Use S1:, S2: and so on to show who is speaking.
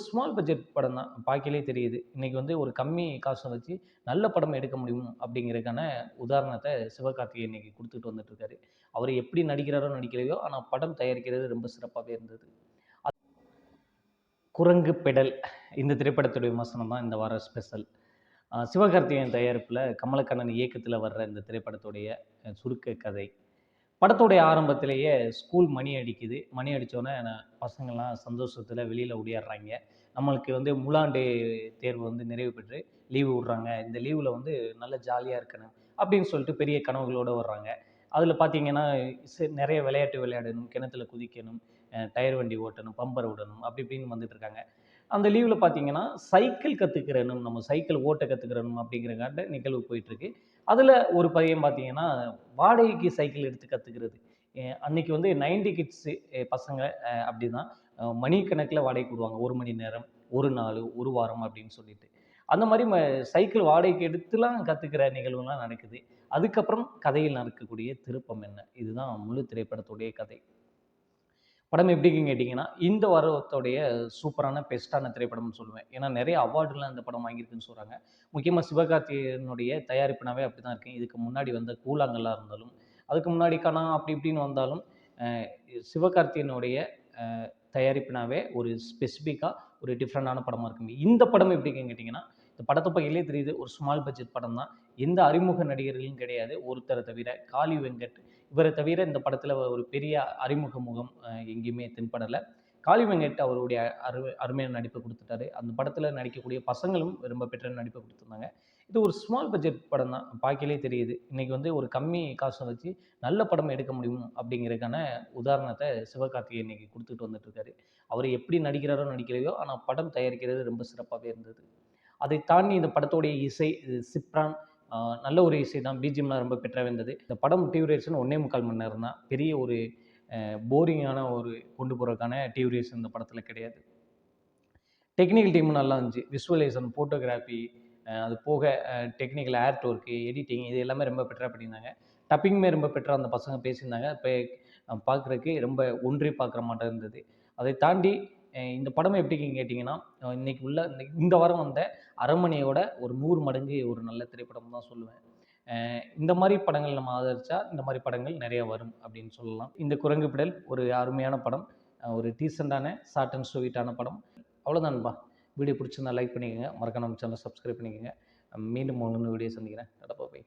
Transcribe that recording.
S1: Small budget படம் தான். பார்க்கையிலே தெரியுது. இன்னைக்கு வந்து ஒரு கம்மி காச வச்சு நல்ல படம் எடுக்க முடியும் அப்படிங்கிறதுக்கான உதாரணத்த சிவகார்த்திகேயன் இன்னைக்கு குடுத்துட்டு வந்துட்டுருக்காரு. அவரு எப்படி நடிக்கிறாரோ, நடிக்கலையோ, ஆனா படம் தயாரிக்கிறது ரொம்ப சிறப்பாவே இருந்தது. குரங்கு பெடல் இந்த திரைப்படத்துடைய விமர்சனம் தான் இந்த வார ஸ்பெஷல். சிவகார்த்திகேயன் தயாரிப்புல, கமலக்கண்ணன் இயக்கத்துல வர்ற இந்த திரைப்படத்துடைய சுருக்க கதை. படத்துடைய ஆரம்பத்திலேயே ஸ்கூல் மணி அடிக்குது. மணி அடிச்சோனே பசங்கள்லாம் சந்தோஷத்துல வெளியில ஓடியார்றாய்ங்க. நம்மளுக்கு வந்து முழாண்டு தேர்வு வந்து நிறைவு பெற்று லீவு விடுறாங்க. இந்த லீவுல வந்து நல்ல ஜாலியா இருக்கணும் அப்படின்னு சொல்லிட்டு பெரிய கனவுகளோட வர்றாங்க. அதில பார்த்தீங்கன்னா, நெறைய விளையாட்டு விளையாடணும், கிணத்துல குதிக்கணும், டயர் வண்டி ஓட்டணும், பம்பர் விடணும் அப்படி இப்படின்னு வந்துட்டுருக்காங்க. அந்த லீவ்ல பார்த்தீங்கன்னா, சைக்கிள் கத்துக்கிறணும், நம்ம சைக்கிள் ஓட்ட கத்துக்கிறணும் அப்படிங்கிறங்காட்ட நிகழ்வு போயிட்டுருக்கு. அதில ஒரு பையன் பார்த்தீங்கன்னா, வாடகைக்கு சைக்கிள் எடுத்து கத்துக்கிறது. அன்னைக்கு வந்து 90 கிட்ஸு பசங்க அப்படிதான். மணிக்கணக்குல வாடகைக்கு விடுவாங்க. 1 மணி நேரம், 1 நாளு, 1 வாரம் அப்படின்னு சொல்லிட்டு. அந்த மாரி சைக்கிள் வாடகைக்கு எடுத்துலாம் கத்துக்கிற நிகழ்வுலாம் நடக்குது. அதுக்கப்புறம் கதையில் நடக்கக்கூடிய திருப்பம் என்ன? இதுதான் முழு திரைப்படத்துடைய கதை. படம் எப்படின்னு கேட்டீங்கன்னா, இந்த வாரத்தோடைய சூப்பரான பெஸ்ட்டான திரைப்படம்னு சொல்லுவேன். ஏன்னா நெறைய அவார்டுலாம் இந்த படம் வாங்கியிருக்குன்னு சொல்றாங்க. முக்கியமா சிவகார்த்திகேயனுடைய தயாரிப்புனாவே அப்படிதான் இருக்கு. இதுக்கு முன்னாடி வந்த கூழாங்கல்லா இருந்தாலும், அதுக்கு முன்னாடி கனா அப்படி இப்படின்னு வந்தாலும், அ சிவகார்த்திகேயனுடைய தயாரிப்புனாவே ஒரு ஸ்பெசிஃபிக்கா ஒரு டிஃப்ரெண்டான படமா இருக்குங்க. இந்த படம் எப்படின்னு கேட்டீங்கன்னா, இந்த படத்த பார்க்கையிலே தெரியுது ஒரு ஸ்மால் பட்ஜெட் படம் தான். எந்த அறிமுக நடிகர்களும் கிடையாது. ஒருத்தர தவிர காளி வெங்கட். இவர தவிர இந்த படத்துல ஒரு பெரிய அறிமுக முகம் எங்கேயுமே தென்படல. காளி வெங்கட் அவருடைய அருமையான நடிப்ப குடுத்துட்டாரு. அந்த படத்துல நடிக்கக்கூடிய பசங்களும் ரொம்ப பெற்ற நடிப்ப குடுத்திருந்தாங்க. இது ஒரு ஸ்மால் பட்ஜெட் படம் தான். பார்க்கையிலே தெரியுது. இன்னைக்கு வந்து ஒரு கம்மி காச வச்சு நல்ல படம் எடுக்க முடியும் அப்படிங்கிறதுக்கான உதாரணத்த சிவகார்த்திகேயன் இன்னைக்கு குடுத்துட்டு வந்துட்டுருக்காரு. அவரு எப்படி நடிக்கிறாரோ, நடிக்கலையோ, ஆனா படம் தயாரிக்கிறது ரொம்ப சிறப்பாவே இருந்தது. அதை தாண்டி இந்த படத்துடைய இசை சிப்ரான் அ நல்ல ஒரு இசை தான். பிஜிஎம்லாம் ரொம்ப பெட்டராவே இருந்தது. இந்த படம் டியூரேஷன் 1 1/4 மணி நேரம் தான். பெரிய ஒரு போரிங்கான ஒரு கொண்டு போறதுக்கான டியூரேஷன் இந்த படத்துல கிடையாது. டெக்னிக்கல் டீமும் நல்லா இருந்துச்சு. விசுவலைசேஷன், ஃபோட்டோகிராஃபி அது போக டெக்னிக்கல் ஆர்ட் ஒர்க்கு, எடிட்டிங் இது எல்லாமே ரொம்ப பெட்டரா பண்ணியிருந்தாங்க. டப்பிங்குமே ரொம்ப பெட்டரா அந்த பசங்க பேசியிருந்தாங்க. பார்க்குறதுக்கு ரொம்ப ஒன்றி பார்க்குற மாட்டம் இருந்தது. அதை தாண்டி இந்த படம் எப்படின்னு கேட்டிங்கன்னா, இன்னைக்கு உள்ள இந்த வாரம் வந்த அரண்மனையோட ஒரு 100 மடங்கு ஒரு நல்ல திரைப்படம்னு தான் சொல்லுவேன். இந்த மாரி படங்கள் நம்ம ஆதரிச்சா, இந்த மாரி படங்கள் நெறைய வரும் அப்படின்னு சொல்லலாம். இந்த குரங்கு பிடல் ஒரு அருமையான படம். ஒரு டீசென்ட்டான ஷார்ட் அண்ட் ஸ்வீட்டான படம். அவ்வளோதான் நண்பா. வீடியோ பிடிச்சிருந்தா லைக் பண்ணிக்கங்க. மறக்காம நம்ம சேனல சப்ஸ்கிரைப் பண்ணிக்கங்க. மீண்டும் இன்னொரு வீடியோ சந்திக்கிறேன். டாடா பாய்.